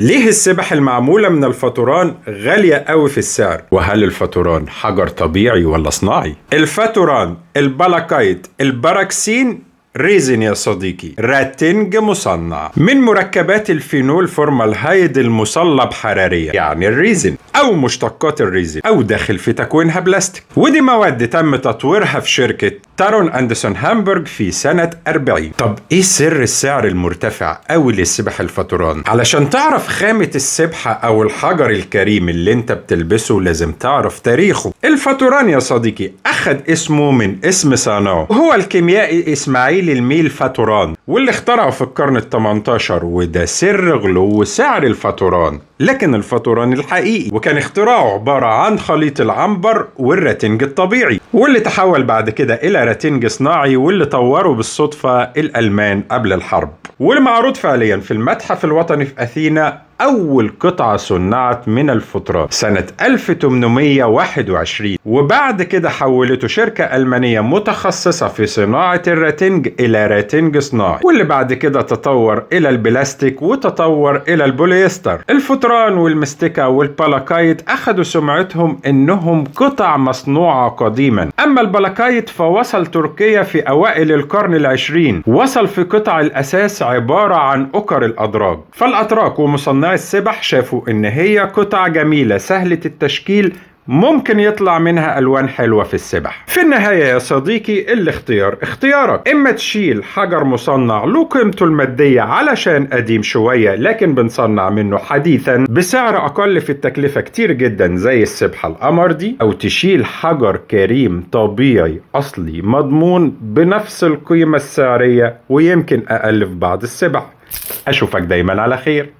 ليه السبح المعمولة من الفاتوران غالية قوي في السعر؟ وهل الفاتوران حجر طبيعي ولا صناعي؟ الفاتوران، البلاكايت، البراكسين، ريزن يا صديقي، راتنج مصنع من مركبات الفينول فورمالهايد المصلب حراريا، يعني الريزن او مشتقات الريزن، او داخل في تكوينها بلاستيك. ودي مواد تم تطويرها في شركة تارون اندرسون هامبورغ في سنة 40. طب ايه سر السعر المرتفع قوي للسبح الفاتوران؟ علشان تعرف خامة السبحة او الحجر الكريم اللي انت بتلبسه لازم تعرف تاريخه. الفاتوران يا صديقي اخد اسمه من اسم صانعه، وهو الكيميائي اسماعيل الميل فاتوران، واللي اخترعه في القرن ال18، وده سر غلو سعر الفاتوران. لكن الفاتوران الحقيقي وكان اختراعه عبارة عن خليط العنبر والراتنج الطبيعي، واللي تحول بعد كده إلى راتنج صناعي، واللي طوره بالصدفة الألمان قبل الحرب، والمعروض فعليا في المتحف الوطني في أثينا. أول قطعة صنعت من الفطران سنة 1821، وبعد كده حولته شركة ألمانية متخصصة في صناعة الراتنج إلى راتنج صناعي، واللي بعد كده تطور إلى البلاستيك وتطور إلى البوليستر. الفطران والمستكة والبلاكايت أخدوا سمعتهم إنهم قطع مصنوعة قديما، أما البلاكايت فوصل تركيا في أوائل القرن العشرين، وصل في قطع الأساس عبارة عن أكر الأدراج. فالأتراك ومصنعي السبح شافوا إن هي قطع جميلة سهلة التشكيل، ممكن يطلع منها ألوان حلوة في السبح. في النهاية يا صديقي الاختيار اختيارك، إما تشيل حجر مصنع له قيمته المادية علشان قديم شوية لكن بنصنع منه حديثا بسعر أقل في التكلفة كتير جدا زي السبحة القمر دي، أو تشيل حجر كريم طبيعي أصلي مضمون بنفس القيمة السعرية ويمكن أقل في بعض السبح. أشوفك دايما على خير.